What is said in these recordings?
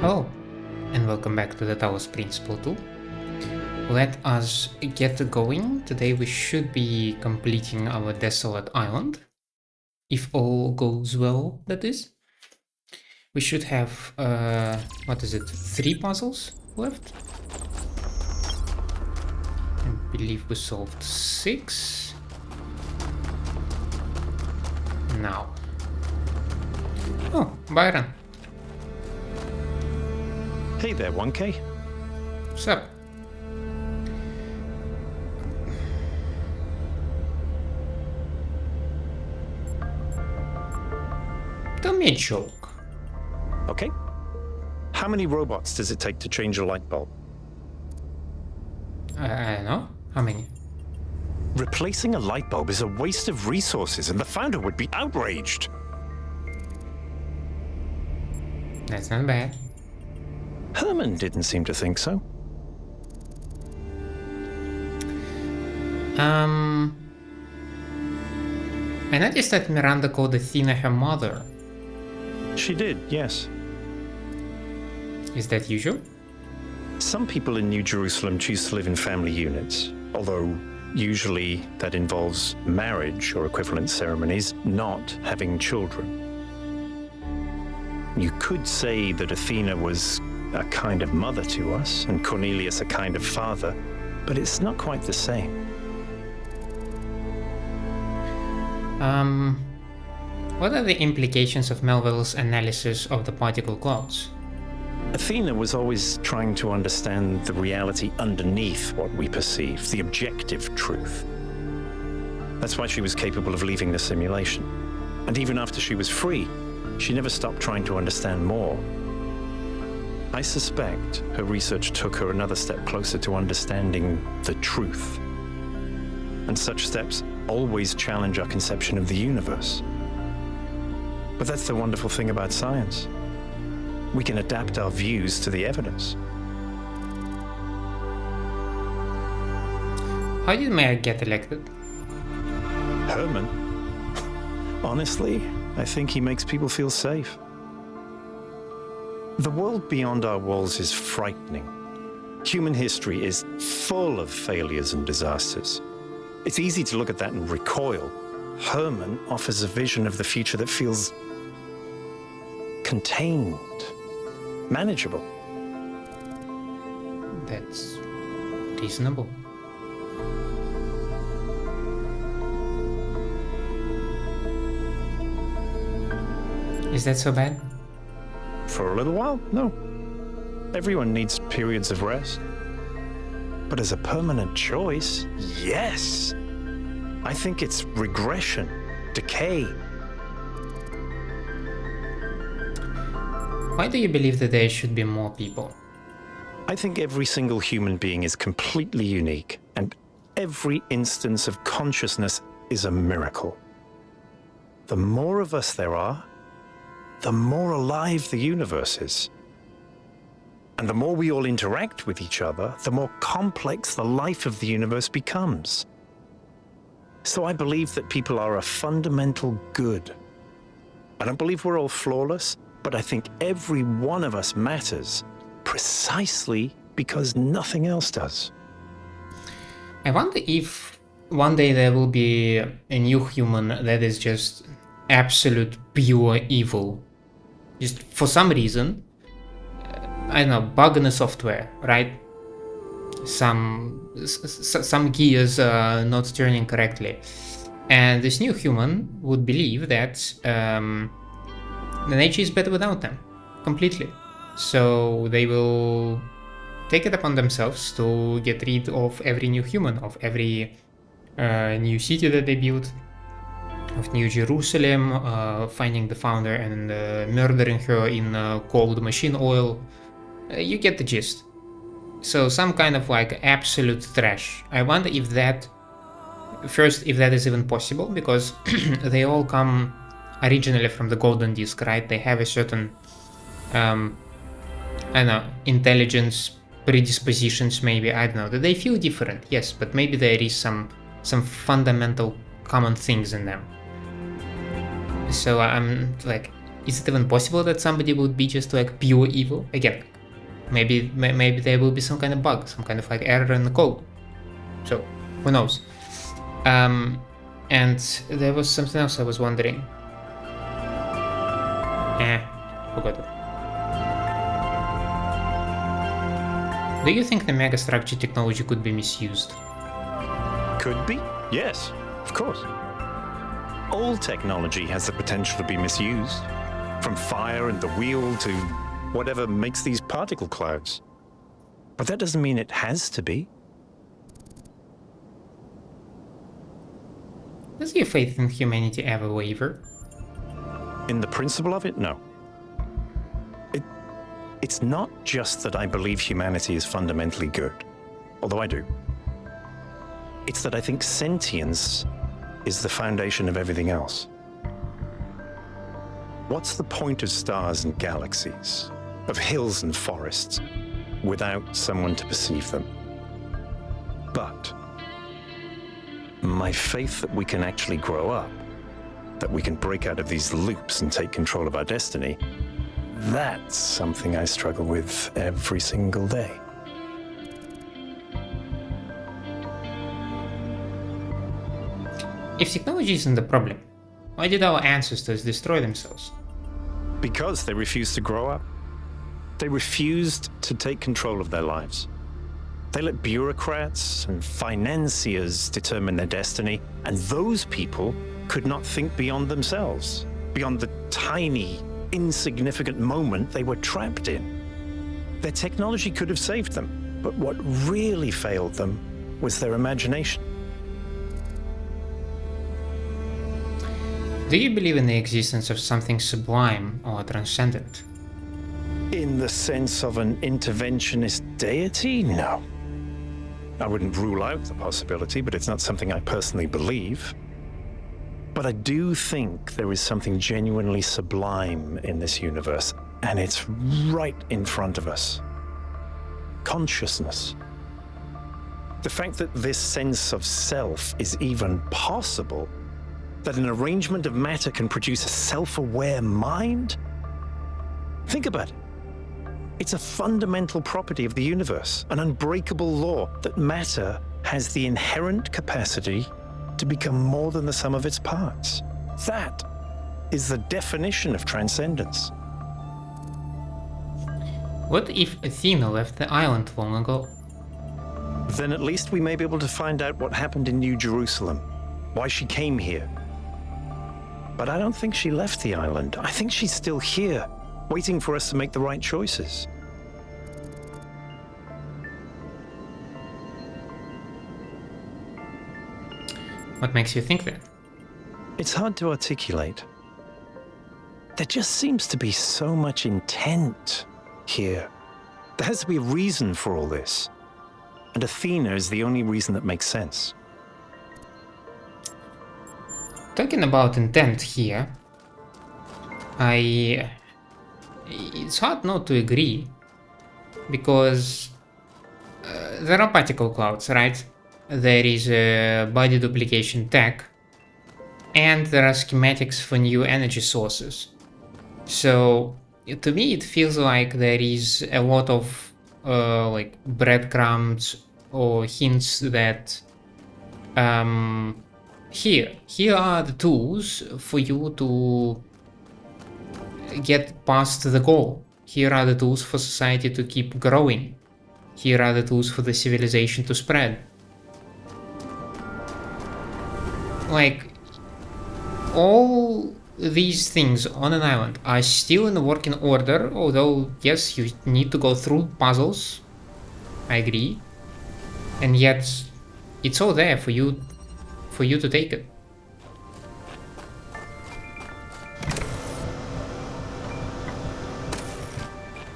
Hello, and welcome back to the Talos Principle 2. Let us get going. Today we should be completing our desolate island. If all goes well, that is. We should have, 3 puzzles left? I believe we solved 6. Now. Oh, Byron. Hey there, 1K. What's up? Tell me a joke. Okay. How many robots does it take to change a light bulb? I don't know. How many? Replacing a light bulb is a waste of resources, and the founder would be outraged. That's not bad. Herman didn't seem to think so. I noticed that Miranda called Athena her mother. She did, yes. Is that usual? Some people in New Jerusalem choose to live in family units, although usually that involves marriage or equivalent ceremonies, not having children. You could say that Athena was a kind of mother to us, and Cornelius a kind of father, but it's not quite the same. What are the implications of Melville's analysis of the particle clouds? Athena was always trying to understand the reality underneath what we perceive, the objective truth. That's why she was capable of leaving the simulation. And even after she was free, she never stopped trying to understand more. I suspect her research took her another step closer to understanding the truth. And such steps always challenge our conception of the universe. But that's the wonderful thing about science. We can adapt our views to the evidence. How did Mayor get elected? Herman? Honestly, I think he makes people feel safe. The world beyond our walls is frightening. Human history is full of failures and disasters. It's easy to look at that and recoil. Herman offers a vision of the future that feels contained, manageable. That's reasonable. Is that so bad? For a little while, no. Everyone needs periods of rest. But as a permanent choice, yes. I think it's regression, decay. Why do you believe that there should be more people? I think every single human being is completely unique, and every instance of consciousness is a miracle. The more of us there are, the more alive the universe is. And the more we all interact with each other, the more complex the life of the universe becomes. So I believe that people are a fundamental good. I don't believe we're all flawless, but I think every one of us matters precisely because nothing else does. I wonder if one day there will be a new human that is just absolute pure evil. Just for some reason, I don't know, bug in the software, right? Some gears are not turning correctly. And this new human would believe that the nature is better without them, completely. So they will take it upon themselves to get rid of every new human, of every new city that they build, of New Jerusalem, finding the founder and murdering her in cold machine oil. You get the gist. So some kind of like absolute trash. I wonder if that, first, if that is even possible, because they all come originally from the Golden Disk, right? They have a certain, I don't know, intelligence, predispositions maybe, I don't know. They feel different, yes, but maybe there is some fundamental common things in them. So I'm like, is it even possible that somebody would be just like pure evil? Again, maybe there will be some kind of bug, some kind of like error in the code. So who knows? And there was something else I was wondering. Forgot it. Do you think the megastructure technology could be misused? Could be? Yes, of course. All technology has the potential to be misused, from fire and the wheel to whatever makes these particle clouds. But that doesn't mean it has to be. Does your faith in humanity ever waver? In the principle of it, no. It's not just that I believe humanity is fundamentally good, although I do. It's that I think sentience is the foundation of everything else. What's the point of stars and galaxies, of hills and forests, without someone to perceive them? But my faith that we can actually grow up, that we can break out of these loops and take control of our destiny, that's something I struggle with every single day. If technology isn't the problem, why did our ancestors destroy themselves? Because they refused to grow up. They refused to take control of their lives. They let bureaucrats and financiers determine their destiny, and those people could not think beyond themselves, beyond the tiny, insignificant moment they were trapped in. Their technology could have saved them, but what really failed them was their imagination. Do you believe in the existence of something sublime or transcendent? In the sense of an interventionist deity? No. I wouldn't rule out the possibility, but it's not something I personally believe. But I do think there is something genuinely sublime in this universe, and it's right in front of us. Consciousness. The fact that this sense of self is even possible, that an arrangement of matter can produce a self-aware mind? Think about it. It's a fundamental property of the universe, an unbreakable law that matter has the inherent capacity to become more than the sum of its parts. That is the definition of transcendence. What if Athena left the island long ago? Then at least we may be able to find out what happened in New Jerusalem, why she came here. But I don't think she left the island. I think she's still here, waiting for us to make the right choices. What makes you think that? It's hard to articulate. There just seems to be so much intent here. There has to be a reason for all this. And Athena is the only reason that makes sense. Talking about intent here, it's hard not to agree, because there are particle clouds, right? There is a body duplication tech, and there are schematics for new energy sources. So to me it feels like there is a lot of like breadcrumbs or hints that here are the tools for you to get past the goal. Here are the tools for society to keep growing. Here are the tools for the civilization to spread. Like, all these things on an island are still in working order, although yes, you need to go through puzzles, I agree, and yet it's all there for you to take it.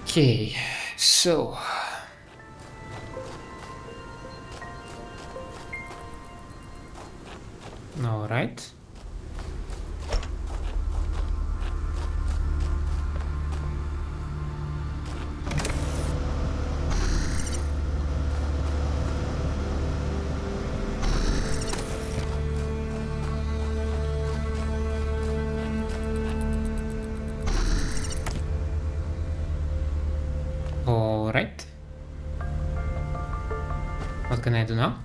Okay, so all right. Alright. What can I do now?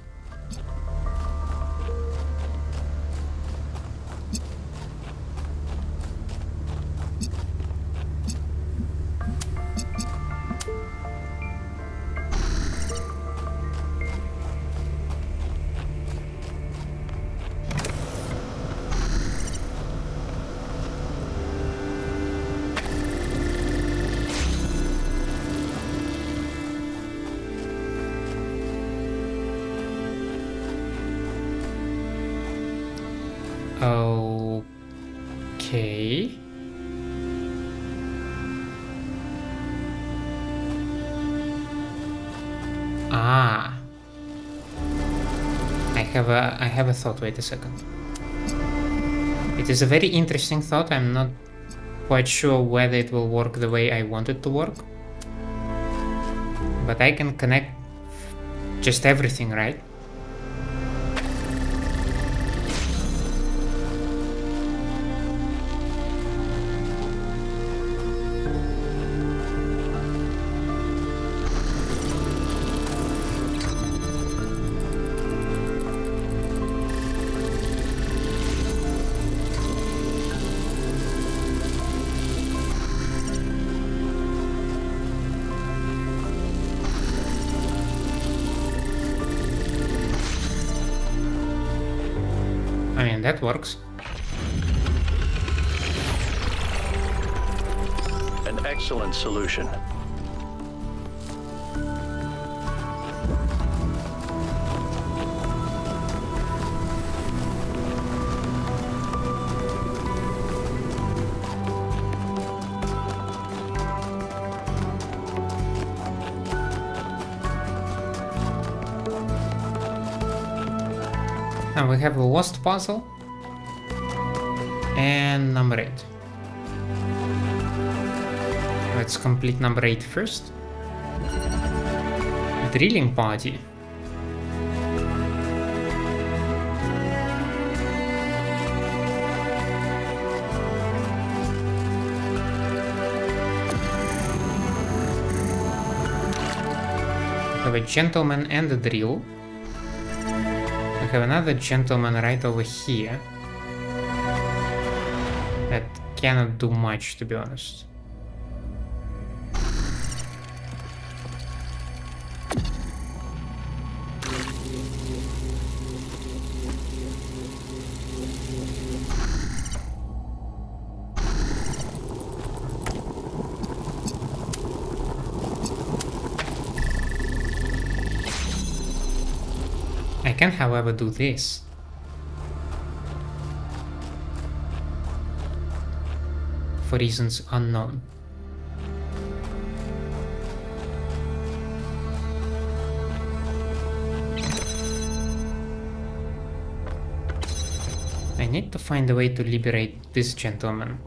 Okay. Ah. I have a thought. Wait a second. It is a very interesting thought. I'm not quite sure whether it will work the way I want it to work. But I can connect just everything, right? I mean, that works. An excellent solution. Now we have a lost puzzle and number 8. Let's complete number 8 first. Drilling party. We have a gentleman and a drill. We have another gentleman right over here that cannot do much, to be honest. I can, however, do this. For reasons unknown. I need to find a way to liberate this gentleman.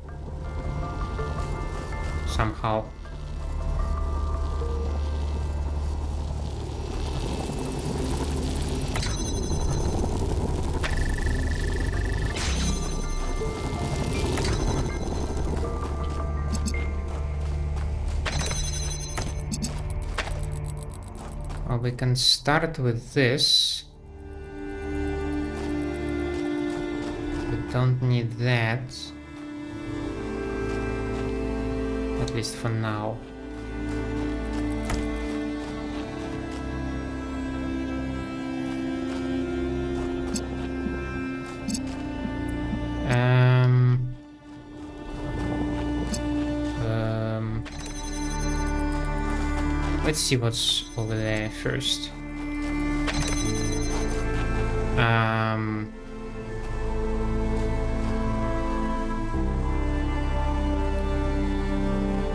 Somehow. Well, we can start with this. We don't need that. At least for now. Let's see what's over there first.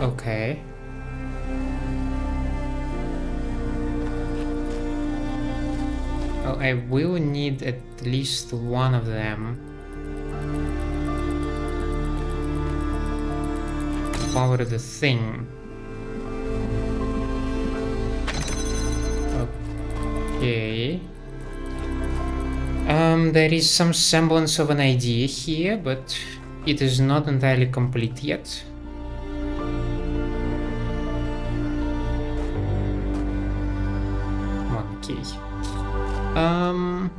Okay. Oh, I will need at least one of them to power the thing. Okay. There is some semblance of an idea here, but it is not entirely complete yet. Okay. Um.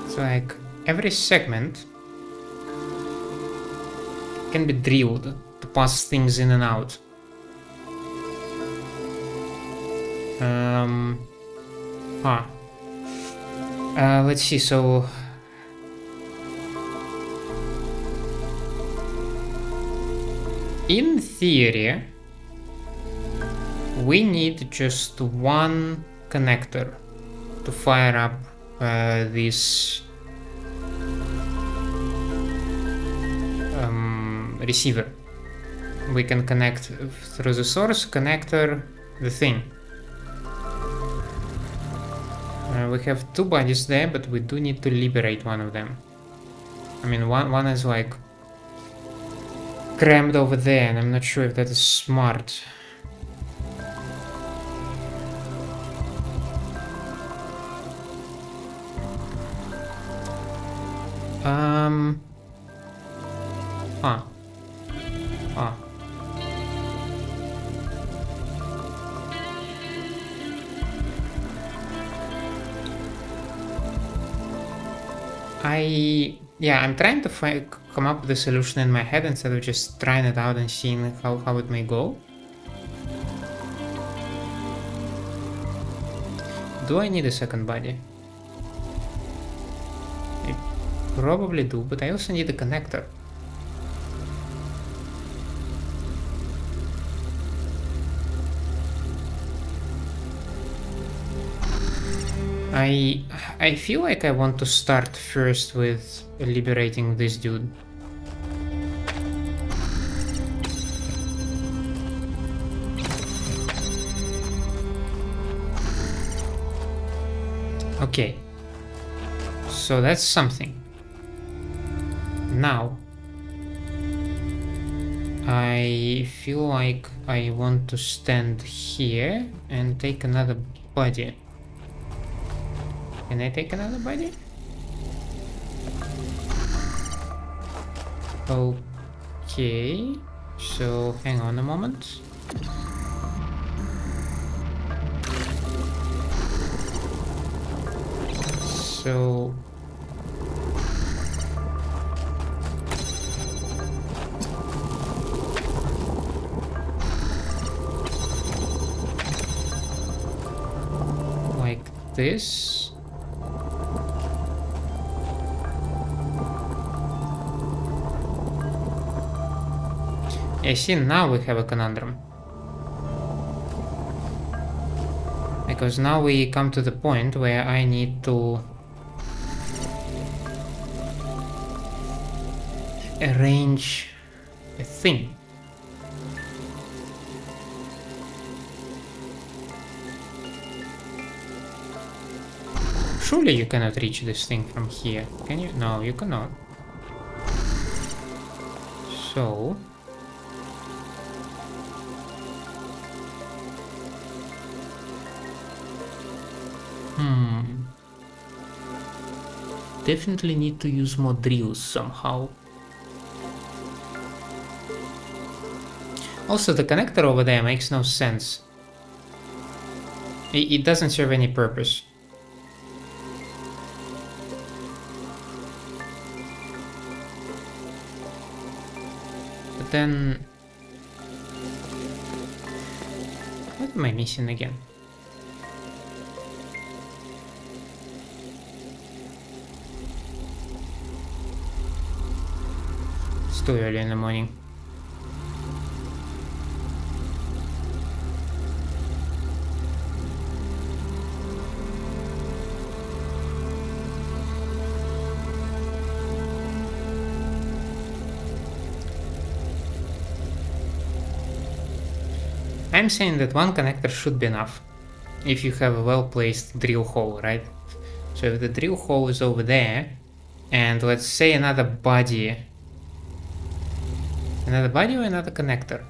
So like every segment can be drilled to pass things in and out. Let's see, so in theory we need just one connector to fire up this receiver. We can connect through the source connector the thing. We have two bodies there, but we do need to liberate one of them. I mean, one is like crammed over there, and I'm not sure if that is smart. I'm trying to come up with a solution in my head instead of just trying it out and seeing how it may go. Do I need a second body? I probably do, but I also need a connector. I feel like I want to start first with liberating this dude. Okay, so that's something. Now, I feel like I want to stand here and take another body. Can I take another body? Okay, so hang on a moment. So like this. I see, now we have a conundrum. Because now we come to the point where I need to arrange a thing. Surely you cannot reach this thing from here, can you? No, you cannot. So definitely need to use more drills somehow. Also, the connector over there makes no sense. It doesn't serve any purpose. But then, what am I missing again? It's too early in the morning. I'm saying that one connector should be enough if you have a well-placed drill hole, right? So if the drill hole is over there, and let's say another body or another connector.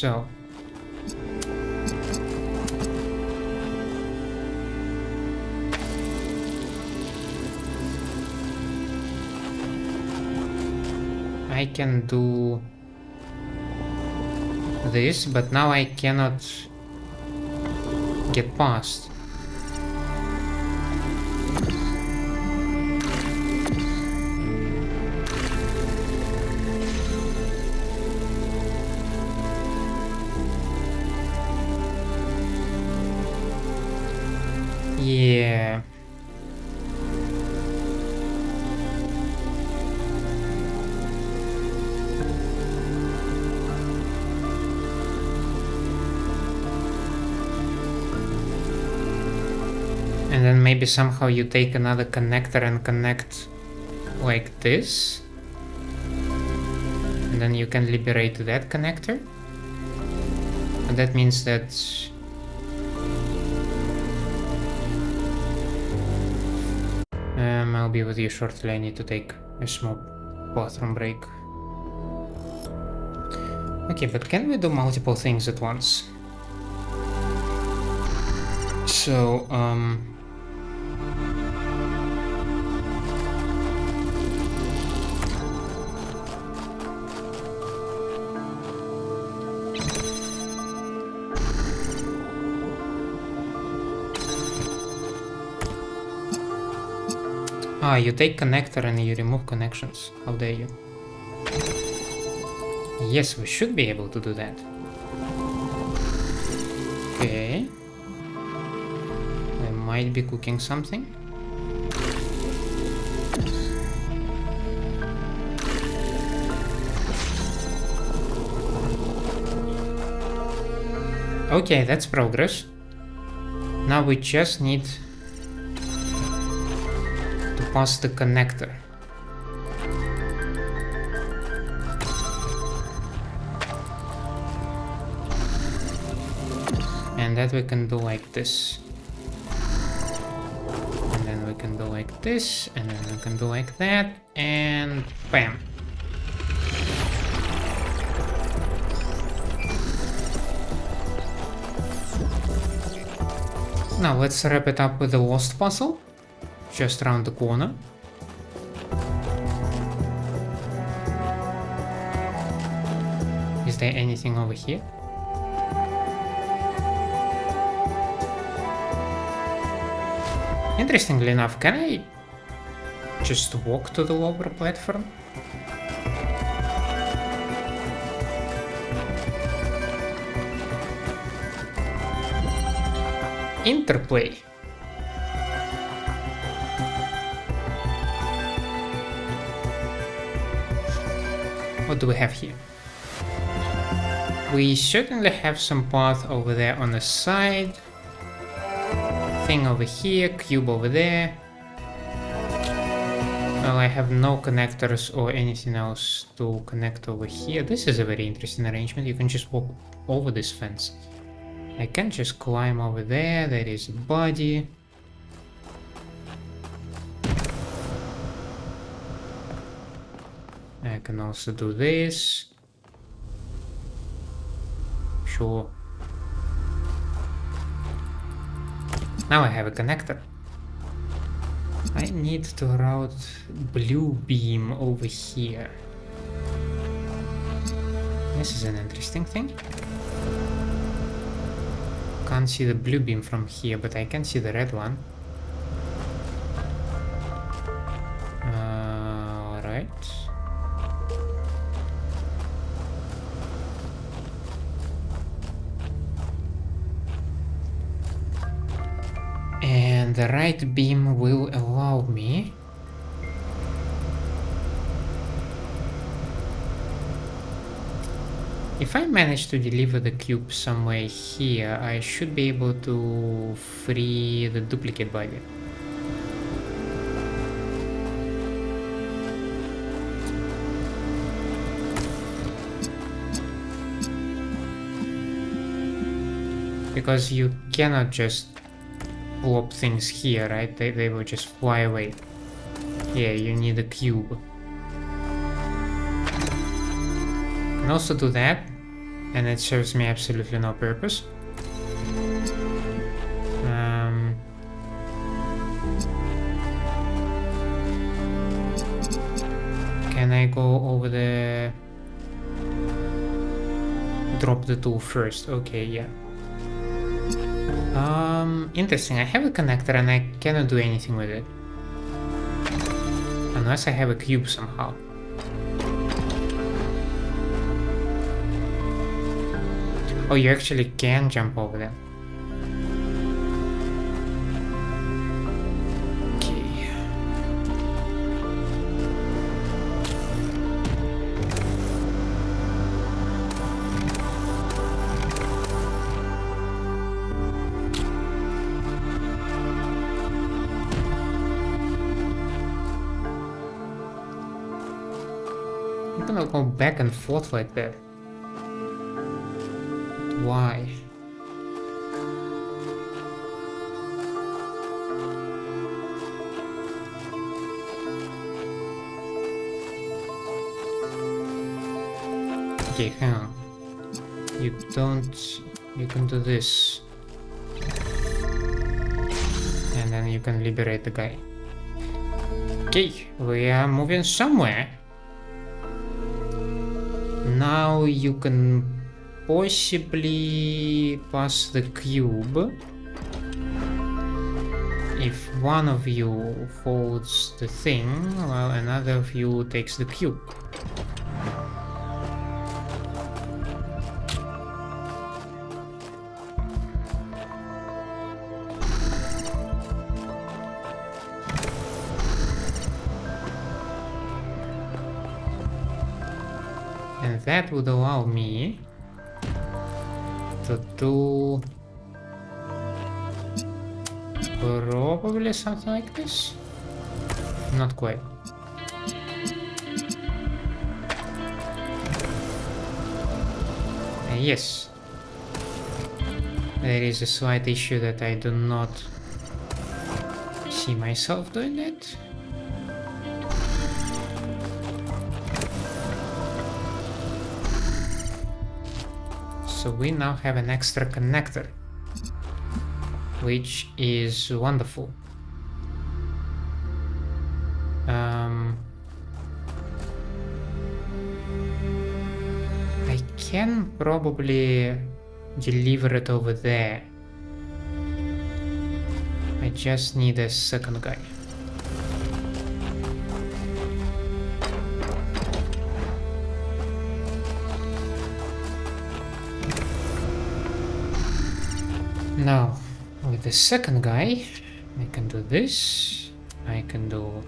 So I can do this, but now I cannot get past. Yeah. And then maybe somehow you take another connector and connect like this. And then you can liberate that connector. And that means that I'll be with you shortly. I need to take a small bathroom break. Okay, but can we do multiple things at once? So, you take connector and you remove connections. How dare you? Yes, we should be able to do that. Okay. I might be cooking something. Okay, that's progress. Now we just need to pass the connector. And that we can do like this. And then we can do like this, and then we can do like that, and bam. Now let's wrap it up with the lost puzzle, just around the corner. Is there anything over here? Interestingly enough, can I just walk to the lower platform? Interplay. What do we have here? We certainly have some path over there on the side. Thing over here, cube over there. Well, I have no connectors or anything else to connect over here. This is a very interesting arrangement. You can just walk over this fence. I can just climb over there. There is a body. I can also do this. Sure. Now I have a connector. I need to route blue beam over here. This is an interesting thing. Can't see the blue beam from here, but I can see the red one. Alright. And the right beam will allow me if I manage to deliver the cube somewhere here, I should be able to free the duplicate body. Because you cannot just plop things here, right? They will just fly away. Yeah, you need a cube. Can also do that. and it serves me absolutely no purpose. Can I go over the... Drop the tool first? Okay, yeah. Interesting. I have a connector and I cannot do anything with it. Unless I have a cube somehow. Oh, you actually can jump over them. Okay. I'm gonna go back and forth like that. Why? Okay, hang on. You can do this. And then you can liberate the guy. Okay, we are moving somewhere. Now you can possibly pass the cube if one of you holds the thing while another of you takes the cube. And that would allow me to do probably something like this. Not quite. Yes. There is a slight issue that I do not see myself doing that. So we now have an extra connector, which is wonderful. I can probably deliver it over there. I just need a second guy. Now, with the second guy, I can do this. I can do...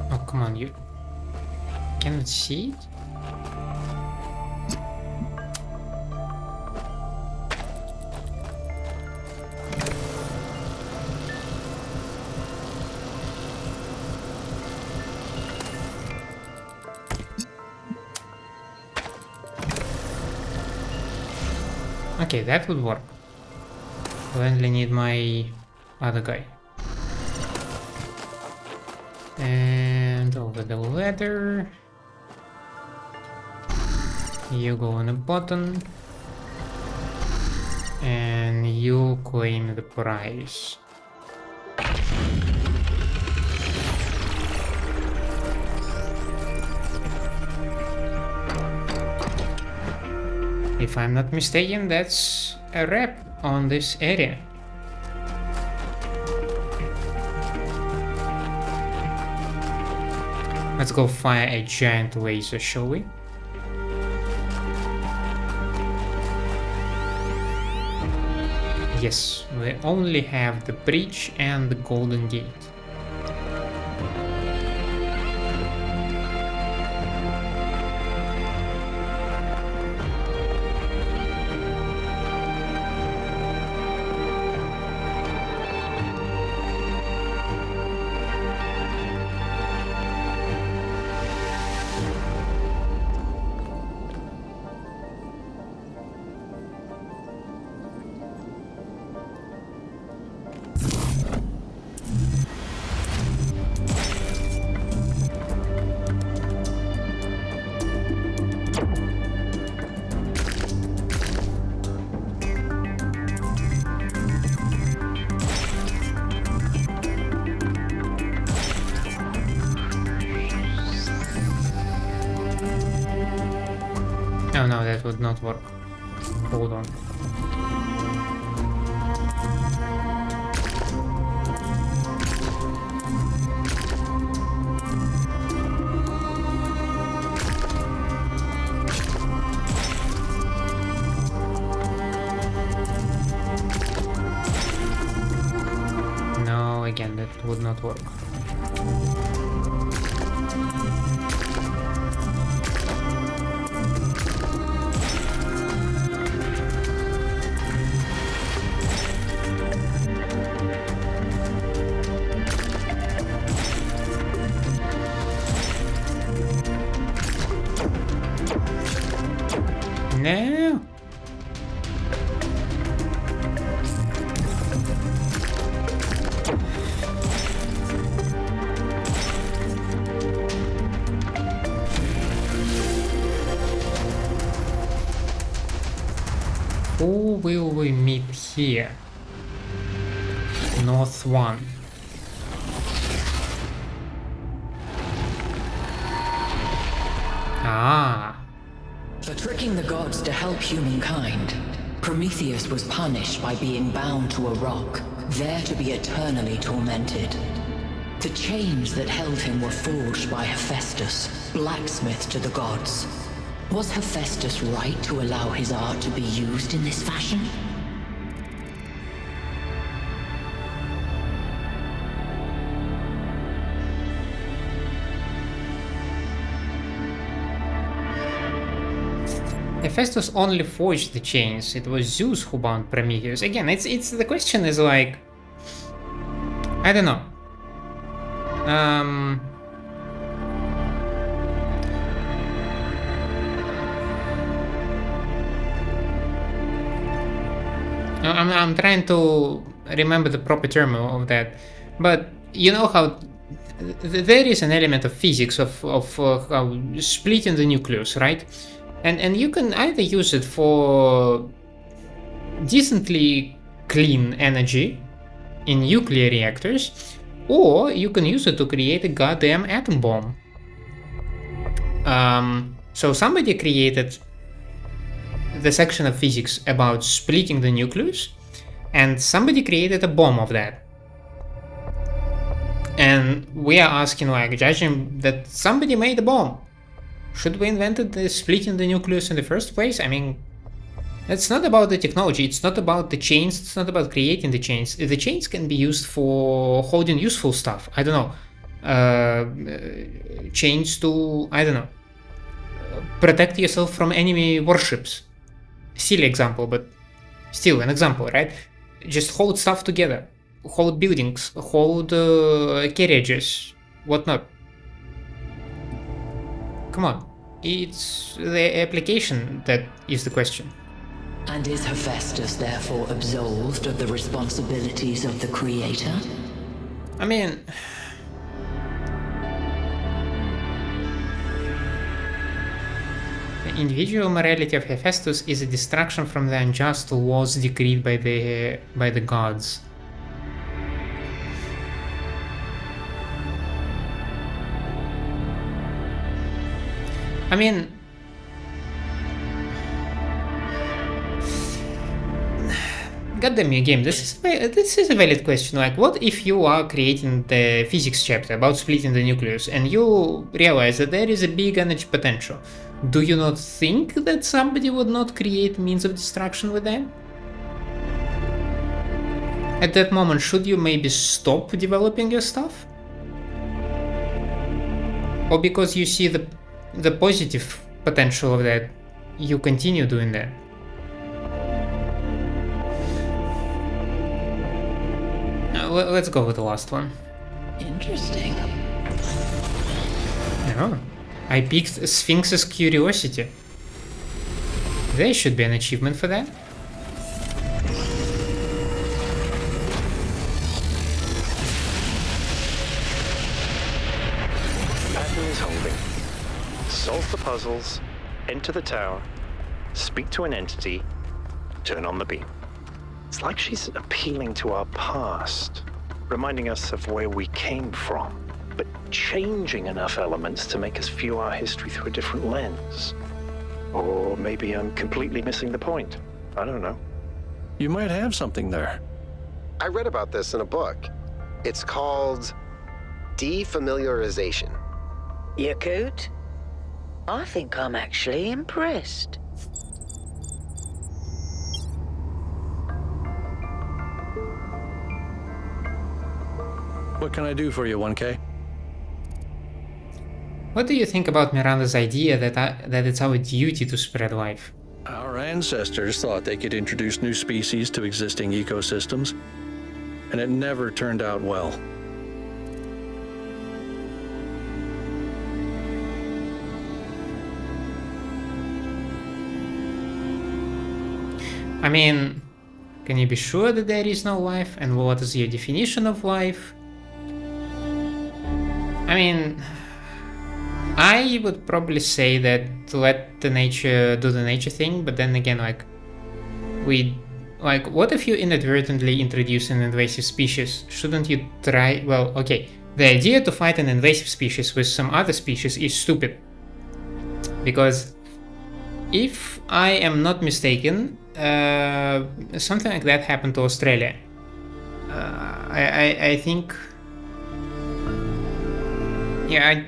Oh, come on, you cannot see it? Okay, that would work. I only need my other guy. And over the ladder. You go on the button. And you claim the prize. If I'm not mistaken, that's a wrap on this area. Let's go fire a giant laser, shall we? Yes, we only have the bridge and the golden gate. Oh no, that would not work. Hold on. No, again, that would not work. No. Who will we meet here? North 1. Ah. For tricking the gods to help humankind, Prometheus was punished by being bound to a rock, there to be eternally tormented. The chains that held him were forged by Hephaestus, blacksmith to the gods. Was Hephaestus right to allow his art to be used in this fashion? Hephaestus only forged the chains. It was Zeus who bound Prometheus. Again, it's the question is like, I don't know. I'm trying to remember the proper term of that, but you know how there is an element of physics of how splitting the nucleus, right? And you can either use it for decently clean energy in nuclear reactors, or you can use it to create a goddamn atom bomb. So somebody created the section of physics about splitting the nucleus, and somebody created a bomb of that. And we are asking, like, judging that somebody made a bomb. Should we invented the splitting the nucleus in the first place? I mean, it's not about the technology, it's not about the chains, it's not about creating the chains. The chains can be used for holding useful stuff. I don't know. Chains to, I don't know, protect yourself from enemy warships. Silly example, but still an example, right? Just hold stuff together. Hold buildings, hold carriages, whatnot. Come on, it's the application that is the question. And is Hephaestus therefore absolved of the responsibilities of the creator? I mean, the individual morality of Hephaestus is a distraction from the unjust laws decreed by the gods. I mean, goddamn you game, this is a valid question. Like, what if you are creating the physics chapter about splitting the nucleus and you realize that there is a big energy potential? Do you not think that somebody would not create means of destruction with them? At that moment, should you maybe stop developing your stuff? Or because you see the positive potential of that, you continue doing that? Let's go with the last one. Interesting. Oh, I picked Sphinx's curiosity. There should be an achievement for that. Pattern is holding. Solve the puzzles, enter the tower, speak to an entity, turn on the beam. It's like she's appealing to our past, reminding us of where we came from, but changing enough elements to make us view our history through a different lens. Or maybe I'm completely missing the point. I don't know. You might have something there. I read about this in a book. It's called defamiliarization. Yakut? I think I'm actually impressed. What can I do for you, 1K? What do you think about Miranda's idea that it's our duty to spread life? Our ancestors thought they could introduce new species to existing ecosystems, and it never turned out well. I mean, can you be sure that there is no life? And what is your definition of life? I mean, I would probably say that to let the nature do the nature thing, but then again, what if you inadvertently introduce an invasive species? Shouldn't you try? Well, okay, the idea to fight an invasive species with some other species is stupid. Because if I am not mistaken, something like that happened to Australia. I think... Yeah,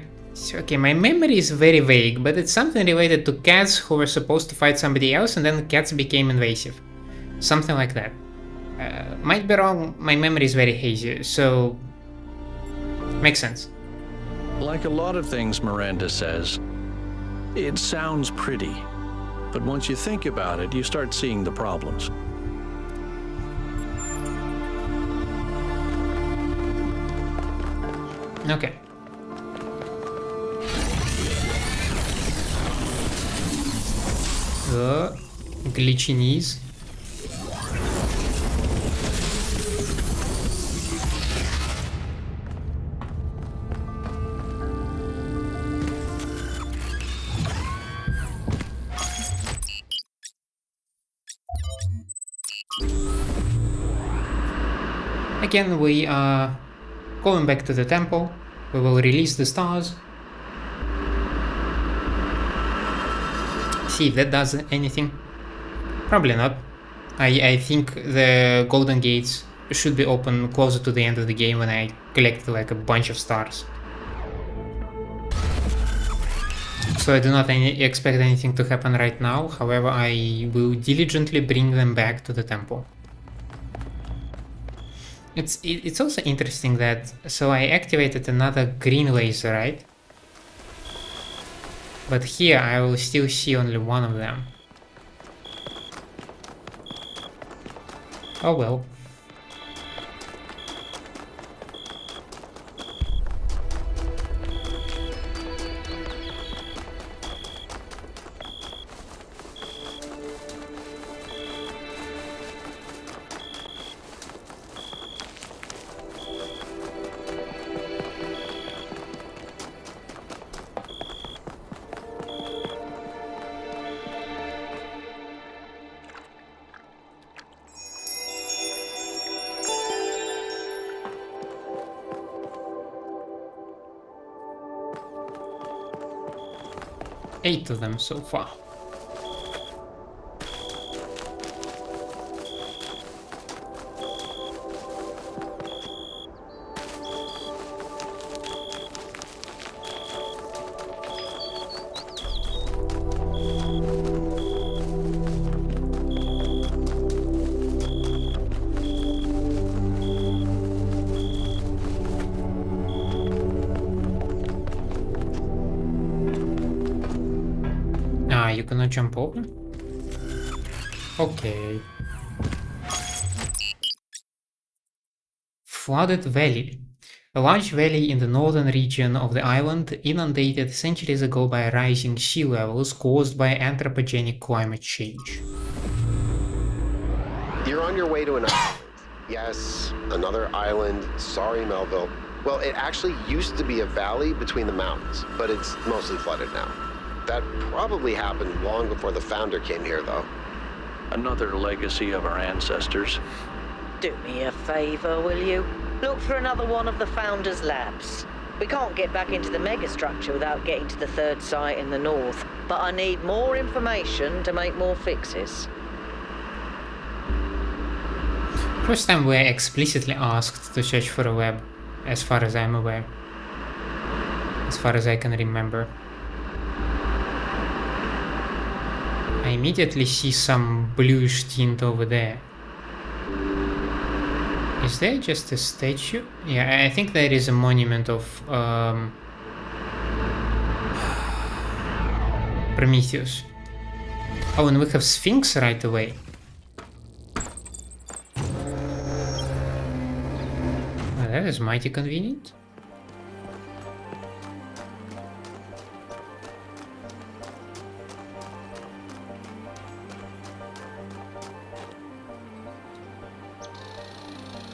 okay, my memory is very vague, but it's something related to cats who were supposed to fight somebody else and then cats became invasive. Something like that. Might be wrong, my memory is very hazy, so... Makes sense. Like a lot of things Miranda says, it sounds pretty, but once you think about it, you start seeing the problems. Okay. Glitchinese. Again, we are going back to the temple. We will release the stars. See if that does anything. Probably not. I think the golden gates should be open closer to the end of the game when I collect like a bunch of stars. So I do not expect anything to happen right now, however I will diligently bring them back to the temple. It's also interesting that, so I activated another green laser, right? But here I will still see only one of them. Oh well. Eight of them so far. you cannot jump over? Okay. Flooded Valley. A large valley in the northern region of the island, inundated centuries ago by rising sea levels caused by anthropogenic climate change. You're on your way to an island. Yes, another island. Sorry, Melville. Well, it actually used to be a valley between the mountains, but it's mostly flooded now. That probably happened long before the founder came here, though. Another legacy of our ancestors. Do me a favor, will you? Look for another one of the Founder's labs. We can't get back into the megastructure without getting to the third site in the north, but I need more information to make more fixes. First time we're explicitly asked to search for a web, as far as I'm aware. As far as I can remember. I immediately see some bluish tint over there. Is there just a statue? Yeah, I think there is a monument of Prometheus. Oh, and we have Sphinx right away. Well, that is mighty convenient.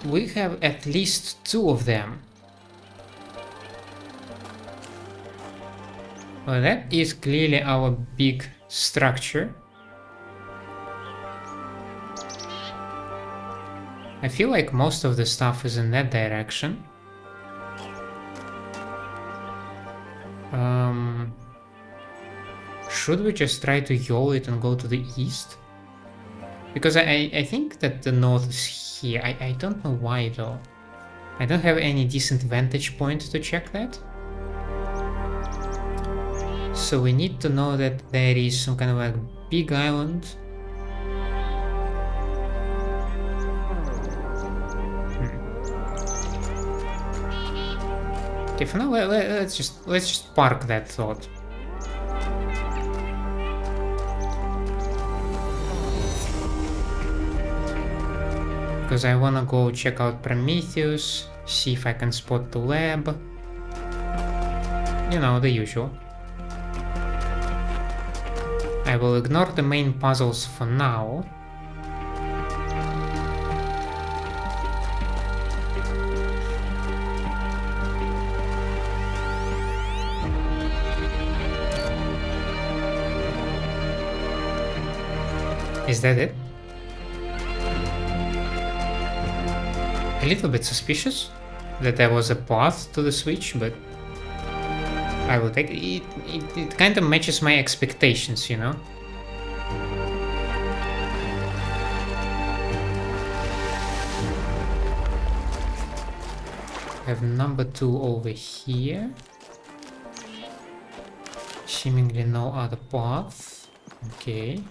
We have at least 2 of them. Well, that is clearly our big structure. I feel like most of the stuff is in that direction. Should we just try to yaw it and go to the east? Because I think that the north is here. I don't know why though. I don't have any decent vantage point to check that. So we need to know that there is some kind of like big island. Okay, for now let's just park that thought. Because I wanna go check out Prometheus, see if I can spot the lab. You know, the usual. I will ignore the main puzzles for now. Is that it? A little bit suspicious that there was a path to the switch, but I will take it. It kind of matches my expectations, you know? I have number 2 over here. Seemingly no other path. Okay.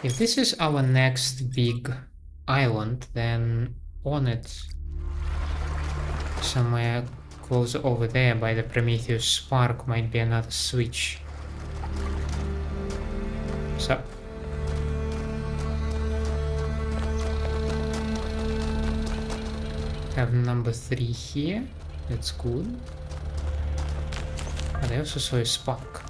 If this is our next big island, then on it, somewhere close over there by the Prometheus spark, might be another switch. So have number 3 here. That's good. But I also saw a spark.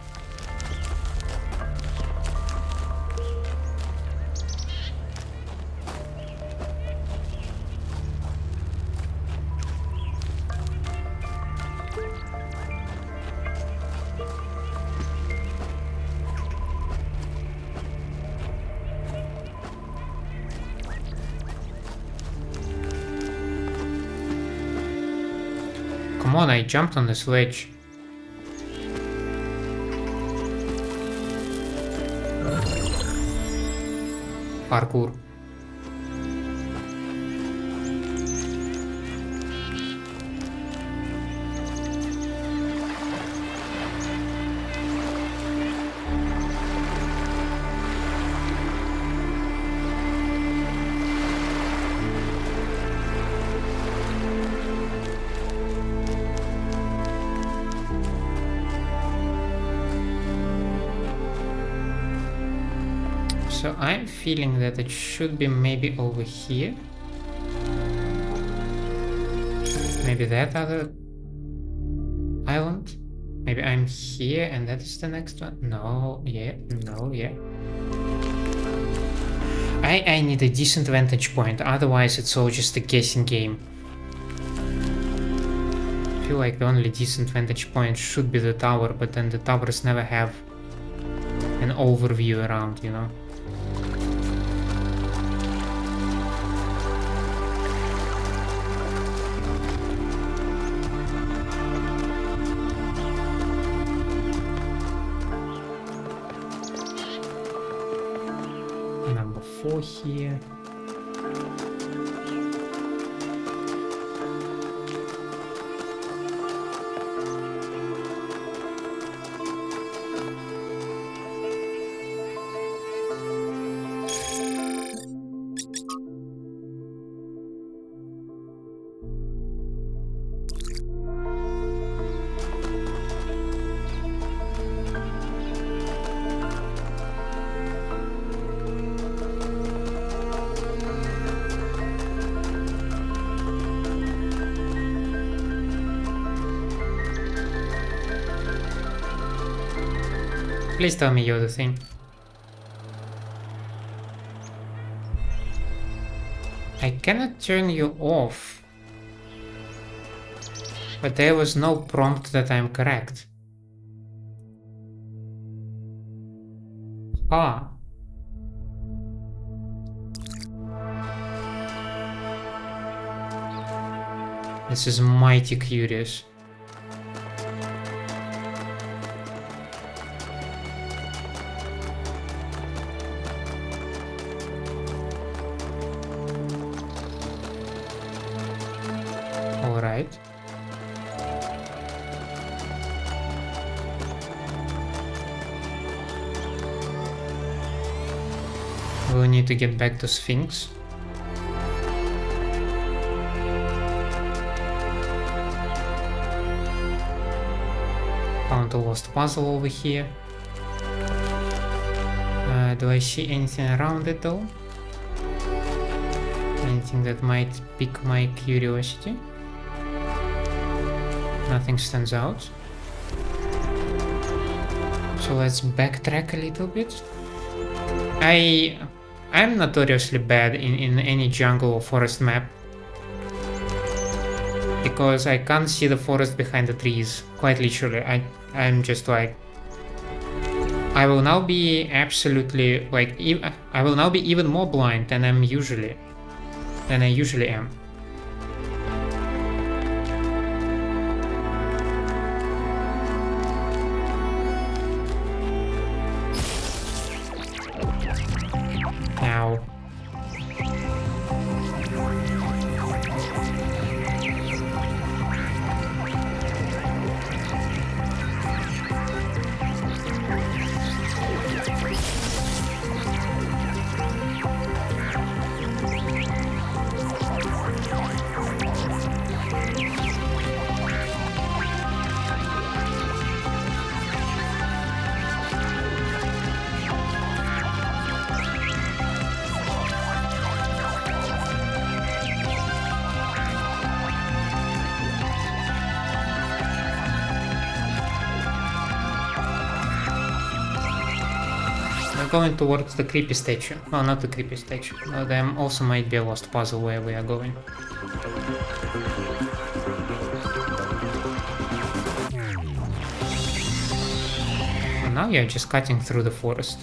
Come on, I jumped on this ledge. Parkour. So I'm feeling that it should be maybe over here. Maybe that other island? Maybe I'm here and that is the next one? No, yeah, no, yeah. I need a decent vantage point, otherwise it's all just a guessing game. I feel like the only decent vantage point should be the tower, but then the towers never have an overview around, you know? Number 4 here. Please tell me you're the thing. I cannot turn you off. But there was no prompt that I'm correct. Ah. This is mighty curious. Alright. We'll need to get back to Sphinx. Found a lost puzzle over here. Do I see anything around it though? Anything that might pique my curiosity? Nothing stands out. So let's backtrack a little bit. I'm notoriously bad in any jungle or forest map. Because I can't see the forest behind the trees. Quite literally. I'm just like... I will now be absolutely like... I will now be even more blind than I usually am. Ow. Going towards the creepy statue. No, not the creepy statue. There also might be a lost puzzle where we are going. And now you're just cutting through the forest.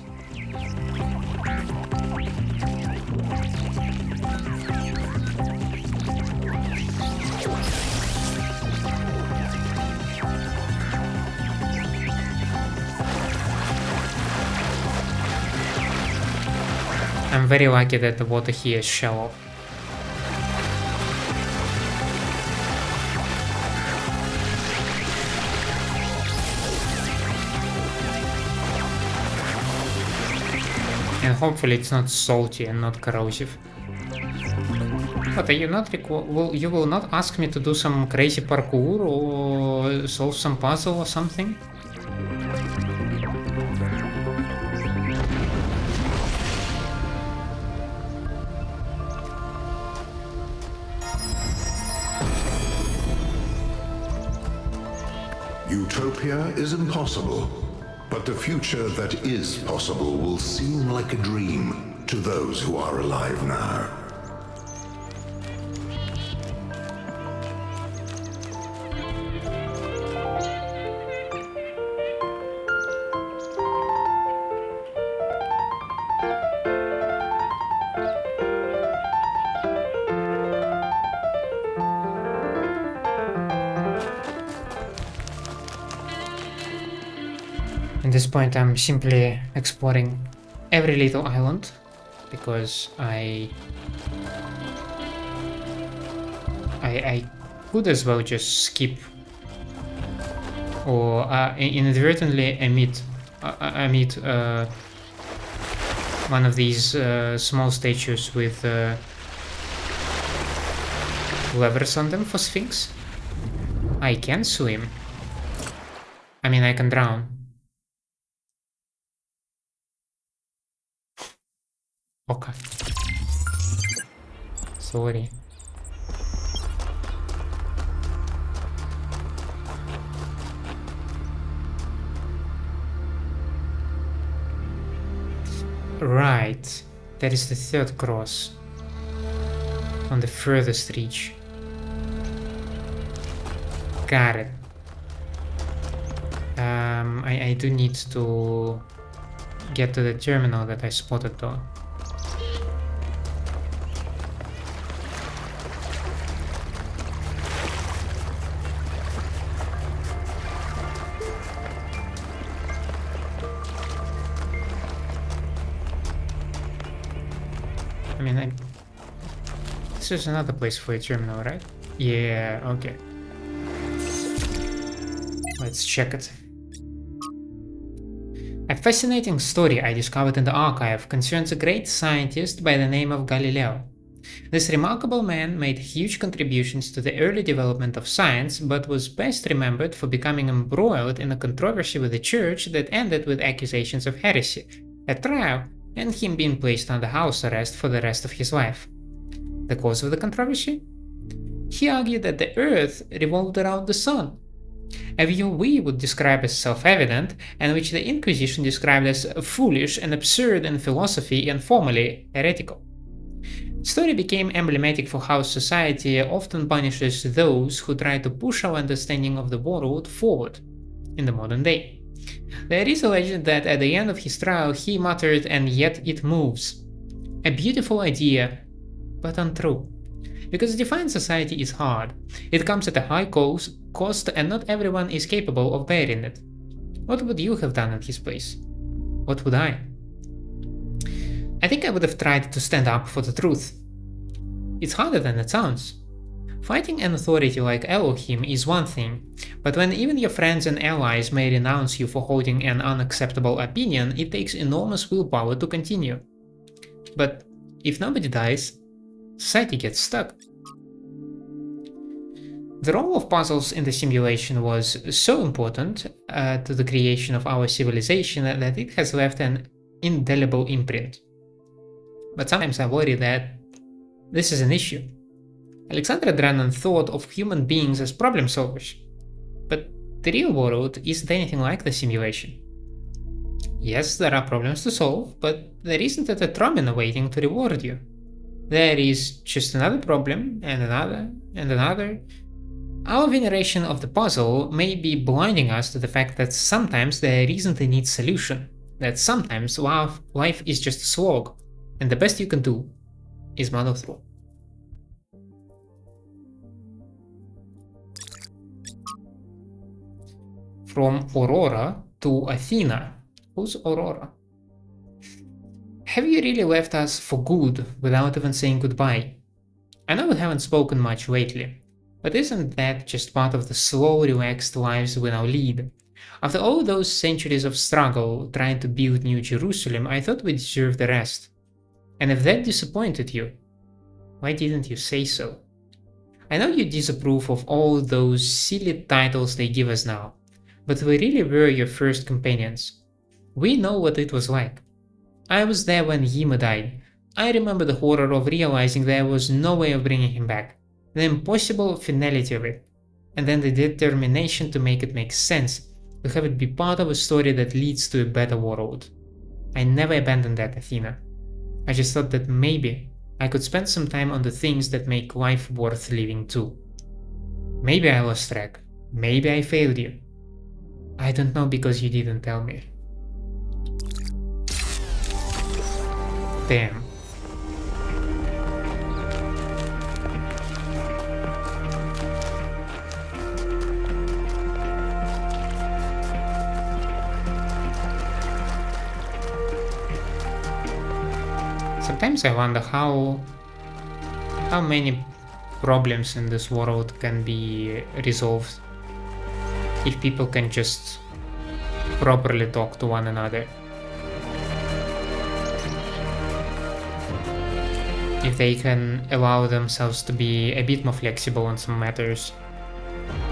I'm very lucky that the water here is shallow. And hopefully it's not salty and not corrosive. But are you not you will not ask me to do some crazy parkour or solve some puzzle or something? Utopia is impossible, but the future that is possible will seem like a dream to those who are alive now. At this point, I'm simply exploring every little island because I could as well just skip or inadvertently emit one of these small statues with levers on them for Sphinx. I can swim. I mean, I can drown. Okay. Sorry. Right. That is the third cross on the furthest reach. Got it. I do need to get to the terminal that I spotted though. I mean, this is another place for a terminal, right? Yeah, okay. Let's check it. A fascinating story I discovered in the archive concerns a great scientist by the name of Galileo. This remarkable man made huge contributions to the early development of science, but was best remembered for becoming embroiled in a controversy with the church that ended with accusations of heresy, a trial, and him being placed under house arrest for the rest of his life. The cause of the controversy? He argued that the Earth revolved around the Sun, a view we would describe as self-evident, and which the Inquisition described as foolish and absurd in philosophy and formally heretical. The story became emblematic for how society often punishes those who try to push our understanding of the world forward in the modern day. There is a legend that at the end of his trial he muttered, "And yet it moves." A beautiful idea, but untrue. Because defining society is hard. It comes at a high cost and not everyone is capable of bearing it. What would you have done in his place? What would I? I think I would have tried to stand up for the truth. It's harder than it sounds. Fighting an authority like Elohim is one thing, but when even your friends and allies may renounce you for holding an unacceptable opinion, it takes enormous willpower to continue. But if nobody dies, society gets stuck. The role of puzzles in the simulation was so important to the creation of our civilization that it has left an indelible imprint. But sometimes I worry that this is an issue. Alexander Drennan thought of human beings as problem solvers, but the real world isn't anything like the simulation. Yes, there are problems to solve, but there isn't a tetramen waiting to reward you. There is just another problem, and another, and another. Our veneration of the puzzle may be blinding us to the fact that sometimes there isn't a neat solution, that sometimes life is just a slog, and the best you can do is muddle through. From Aurora to Athena. Who's Aurora? Have you really left us for good without even saying goodbye? I know we haven't spoken much lately, but isn't that just part of the slow, relaxed lives we now lead? After all those centuries of struggle trying to build New Jerusalem, I thought we deserved the rest. And if that disappointed you, why didn't you say so? I know you disapprove of all those silly titles they give us now, but we really were your first companions. We know what it was like. I was there when Yima died. I remember the horror of realizing there was no way of bringing him back, the impossible finality of it. and then the determination to make it make sense, to have it be part of a story that leads to a better world. I never abandoned that, Athena. I just thought that maybe I could spend some time on the things that make life worth living too. Maybe I lost track. Maybe I failed you. I don't know because you didn't tell me. Damn. Sometimes I wonder how many problems in this world can be resolved if people can just properly talk to one another. If they can allow themselves to be a bit more flexible on some matters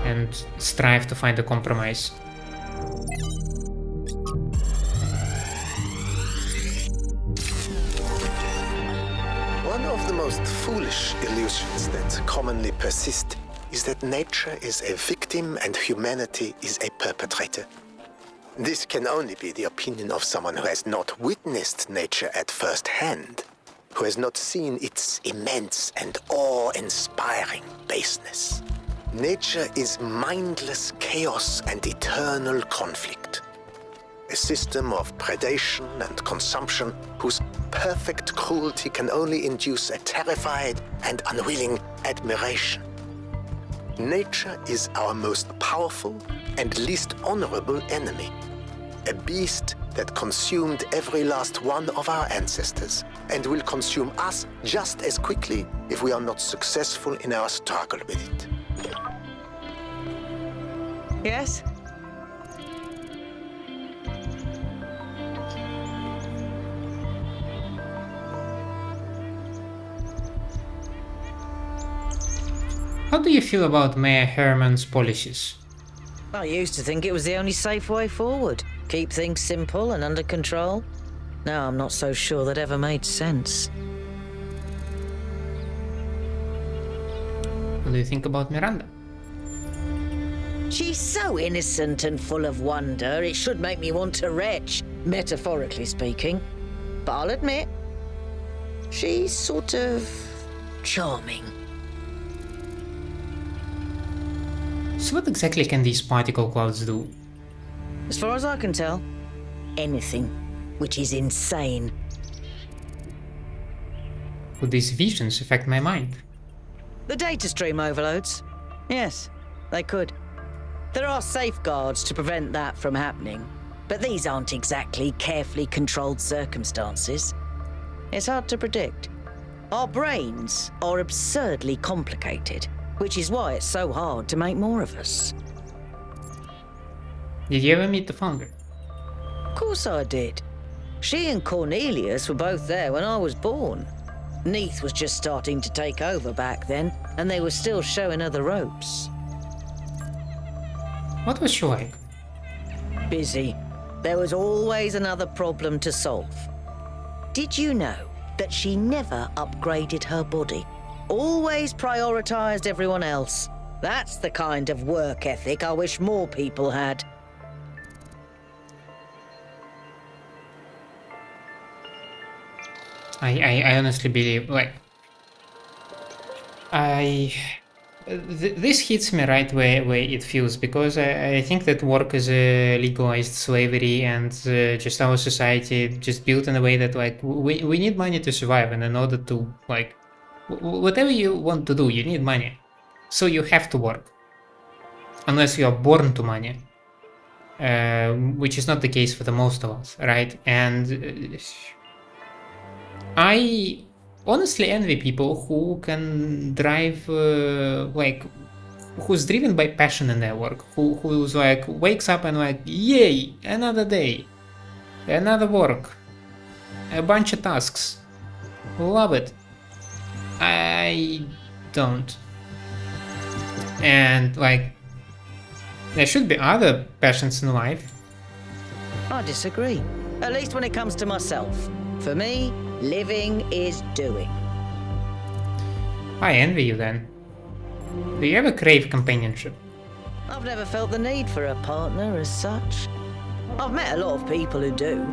and strive to find a compromise. One of the most foolish illusions that commonly persist is that nature is a victim and humanity is a perpetrator. This can only be the opinion of someone who has not witnessed nature at first hand, who has not seen its immense and awe-inspiring baseness. Nature is mindless chaos and eternal conflict. A system of predation and consumption whose perfect cruelty can only induce a terrified and unwilling admiration. Nature is our most powerful and least honorable enemy. A beast that consumed every last one of our ancestors and will consume us just as quickly if we are not successful in our struggle with it. Yes? How do you feel about Mayor Herman's policies? I used to think it was the only safe way forward. Keep things simple and under control. Now I'm not so sure that ever made sense. What do you think about Miranda? She's so innocent and full of wonder, it should make me want to retch, metaphorically speaking. But I'll admit, she's sort of charming. So what exactly can these particle clouds do? As far as I can tell, anything, which is insane. Would these visions affect my mind? The data stream overloads? Yes, they could. There are safeguards to prevent that from happening, but these aren't exactly carefully controlled circumstances. It's hard to predict. Our brains are absurdly complicated, which is why it's so hard to make more of us. Did you ever meet the founder? Of course I did. She and Cornelius were both there when I was born. Neath was just starting to take over back then, and they were still showing her the ropes. What was she like? Busy. There was always another problem to solve. Did you know that she never upgraded her body? Always prioritized everyone else. That's the kind of work ethic I wish more people had. I honestly believe, like, this hits me right where it feels, because I think that work is a legalized slavery, and just our society just built in a way that, like, we need money to survive, and in order to, like, whatever you want to do, you need money. So you have to work. Unless you are born to money. Which is not the case for the most of us, right? And I honestly envy people who can drive, like, who's driven by passion in their work, who's like, wakes up and like, yay, another day, another work, a bunch of tasks, love it. I don't. And, like, there should be other passions in life. I disagree. At least when it comes to myself. For me, living is doing. I envy you then. Do you ever crave companionship? I've never felt the need for a partner as such. I've met a lot of people who do.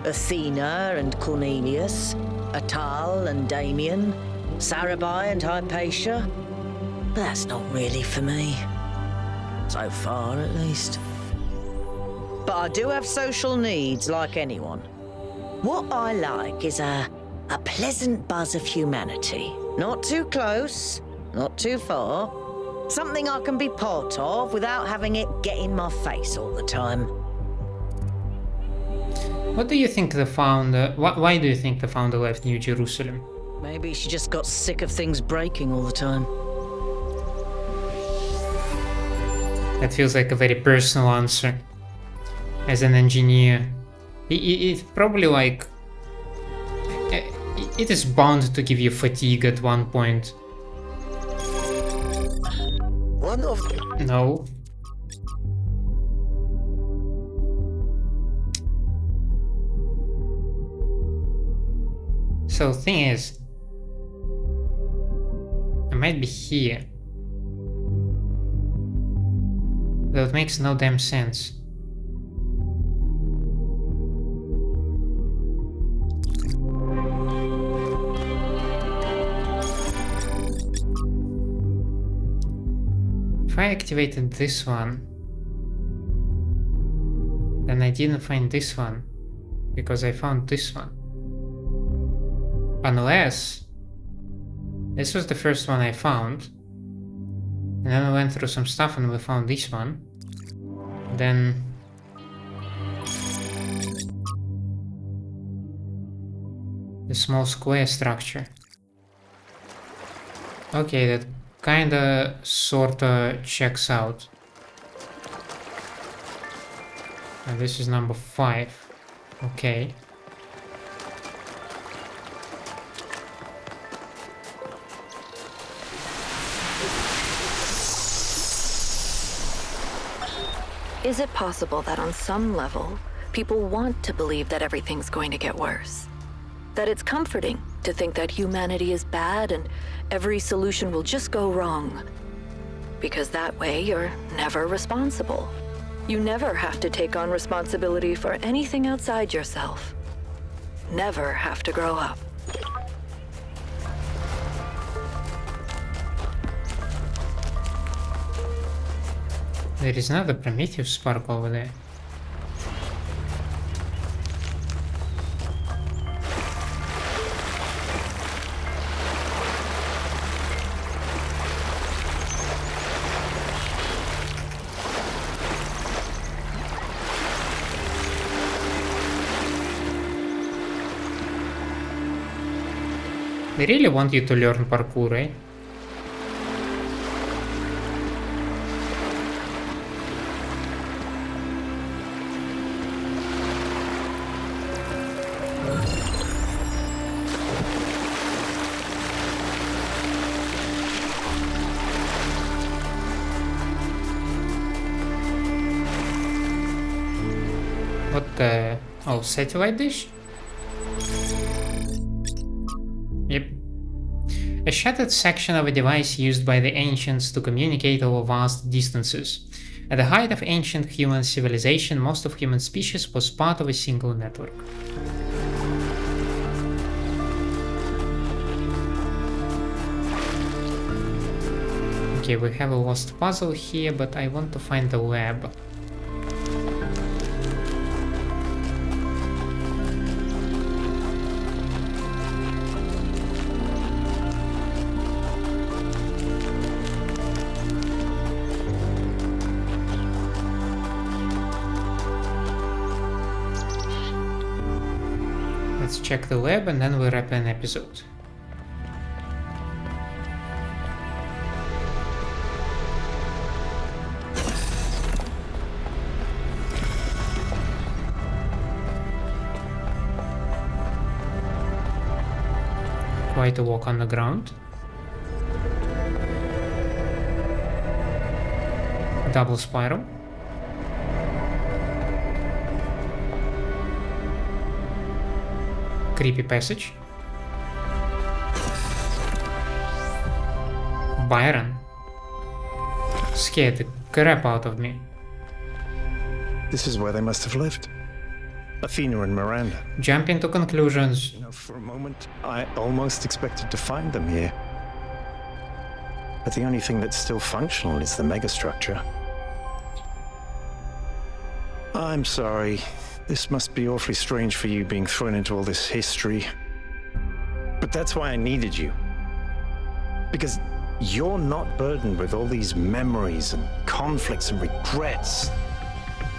Athena and Cornelius, Atal and Damien, Sarabai and Hypatia. But that's not really for me. So far, at least. But I do have social needs, like anyone. What I like is a pleasant buzz of humanity. Not too close, not too far. Something I can be part of without having it get in my face all the time. What do you think the founder... Why do you think the founder left New Jerusalem? Maybe she just got sick of things breaking all the time. That feels like a very personal answer. As an engineer, it's probably like... It is bound to give you fatigue at one point. One of... No. So thing is, I might be here. Though it makes no damn sense. If I activated this one, then I didn't find this one, because I found this one. Unless this was the first one I found, and then we went through some stuff and we found this one. Then the small square structure. Okay, that kinda sorta checks out. And this is number 5. Okay. Is it possible that on some level, people want to believe that everything's going to get worse? That it's comforting to think that humanity is bad and every solution will just go wrong? Because that way you're never responsible. You never have to take on responsibility for anything outside yourself. Never have to grow up. There is another Prometheus spark over there. They really want you to learn parkour, eh? What the... Oh, satellite dish? Yep. A shattered section of a device used by the ancients to communicate over vast distances. At the height of ancient human civilization, most of human species was part of a single network. Okay, we have a lost puzzle here, but I want to find the lab. Let's check the lab and then we'll wrap an episode. Quite a walk on the ground. Double spiral. Creepy passage. Byron. Scared the crap out of me. This is where they must have lived. Athena and Miranda. Jumping to conclusions. You know, for a moment, I almost expected to find them here. But the only thing that's still functional is the megastructure. I'm sorry. This must be awfully strange for you being thrown into all this history. But that's why I needed you. Because you're not burdened with all these memories and conflicts and regrets.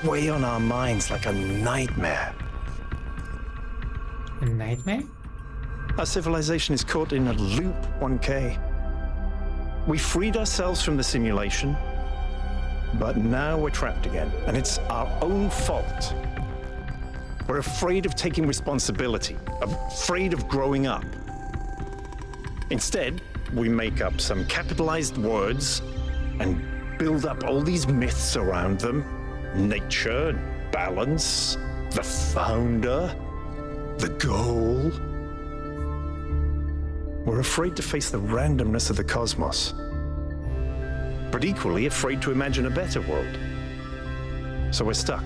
Weigh on our minds like a nightmare. A nightmare? Our civilization is caught in a loop, 1K. We freed ourselves from the simulation, but now we're trapped again, and it's our own fault. We're afraid of taking responsibility, afraid of growing up. Instead, we make up some capitalized words and build up all these myths around them. Nature, balance, the founder, the goal. We're afraid to face the randomness of the cosmos, but equally afraid to imagine a better world. So we're stuck.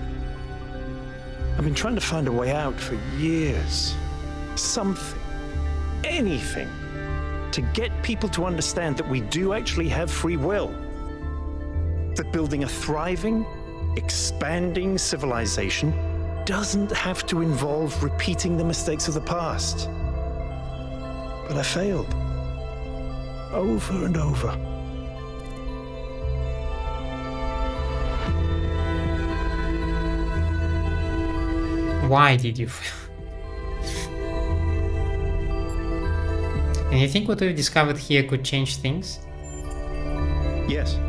I've been trying to find a way out for years. Something, anything, to get people to understand that we do actually have free will. That building a thriving, expanding civilization doesn't have to involve repeating the mistakes of the past. But I failed. Over and over. Why did you fail? And you think what we've discovered here could change things? Yes.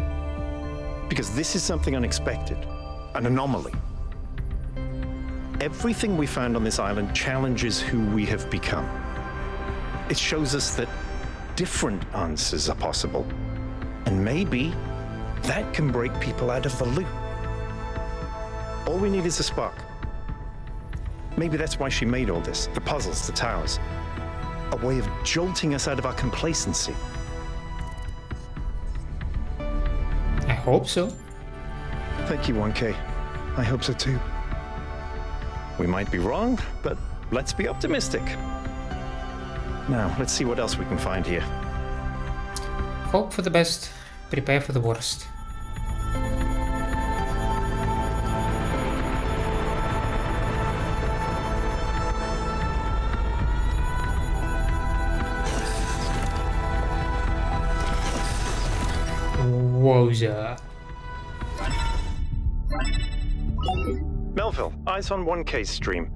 Because this is something unexpected. An anomaly. Everything we found on this island challenges who we have become. It shows us that different answers are possible. And maybe that can break people out of the loop. All we need is a spark. Maybe that's why she made all this. The puzzles, the towers. A way of jolting us out of our complacency. I hope so. Thank you, 1K. I hope so too. We might be wrong, but let's be optimistic. Now, let's see what else we can find here. Hope for the best, prepare for the worst. Wowza. Melville, eyes on 1K's stream.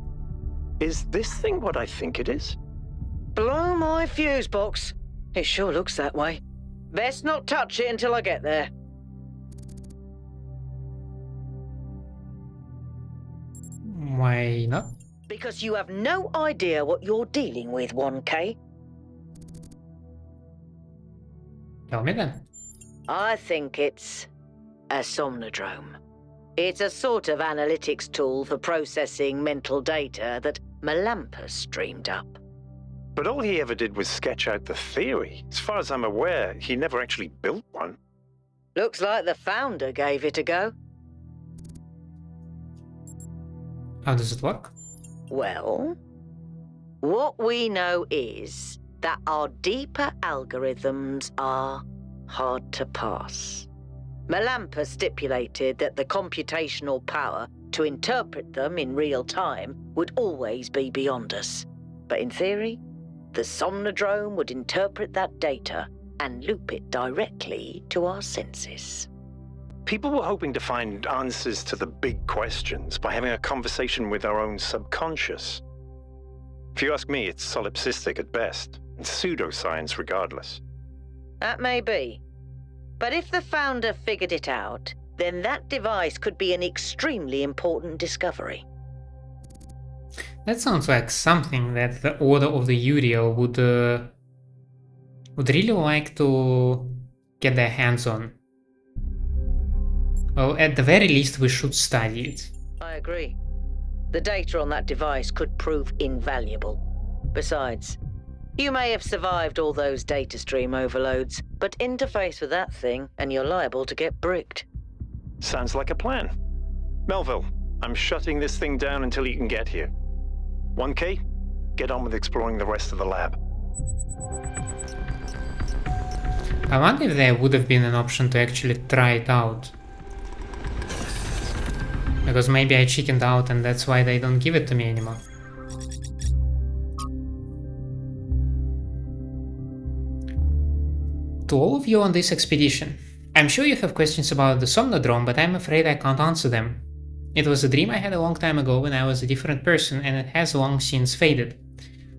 Is this thing what I think it is? Blow my fuse box. It sure looks that way. Best not touch it until I get there. Why not? Because you have no idea what you're dealing with, 1K. Tell me then. I think it's a Somnodrome. It's a sort of analytics tool for processing mental data that Melampus streamed up. But all he ever did was sketch out the theory. As far as I'm aware, he never actually built one. Looks like the founder gave it a go. How does it work? Well, what we know is that our deeper algorithms are hard to pass. Melampus stipulated that the computational power to interpret them in real time would always be beyond us. But in theory, the Somnodrome would interpret that data and loop it directly to our senses. People were hoping to find answers to the big questions by having a conversation with our own subconscious. If you ask me, it's solipsistic at best, and pseudoscience regardless. That may be. But if the founder figured it out, then that device could be an extremely important discovery. That sounds like something that the Order of the Uriel would really like to get their hands on. Well, at the very least, we should study it. I agree. The data on that device could prove invaluable. Besides, you may have survived all those data stream overloads, but interface with that thing and you're liable to get bricked. Sounds like a plan. Melville, I'm shutting this thing down until you can get here. 1K, get on with exploring the rest of the lab. I wonder if there would have been an option to actually try it out. Because maybe I chickened out and that's why they don't give it to me anymore. To all of you on this expedition, I'm sure you have questions about the Somnodrome, but I'm afraid I can't answer them. It was a dream I had a long time ago when I was a different person, and it has long since faded.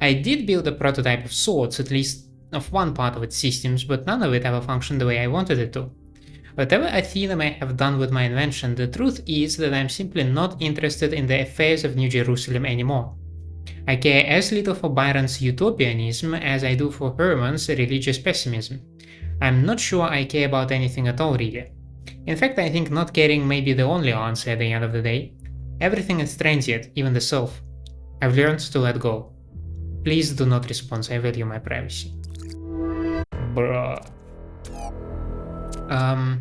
I did build a prototype of sorts, at least of one part of its systems, but none of it ever functioned the way I wanted it to. Whatever Athena may have done with my invention, the truth is that I'm simply not interested in the affairs of New Jerusalem anymore. I care as little for Byron's utopianism as I do for Herman's religious pessimism. I'm not sure I care about anything at all, really. In fact, I think not caring may be the only answer at the end of the day. Everything is transient, even the self. I've learned to let go. Please do not respond, I value my privacy. Bruh. I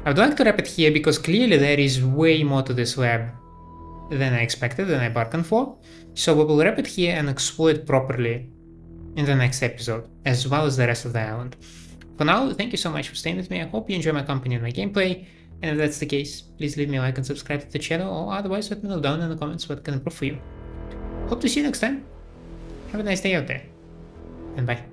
would like to wrap it here because clearly there is way more to this lab than I expected, than I bargained for. So we will wrap it here and explore it properly in the next episode, as well as the rest of the island. For now, thank you so much for staying with me. I hope you enjoy my company and my gameplay, and if that's the case, please leave me a like and subscribe to the channel, or otherwise let me know down in the comments what can improve for you. Hope to see you next time. Have a nice day out there, and bye.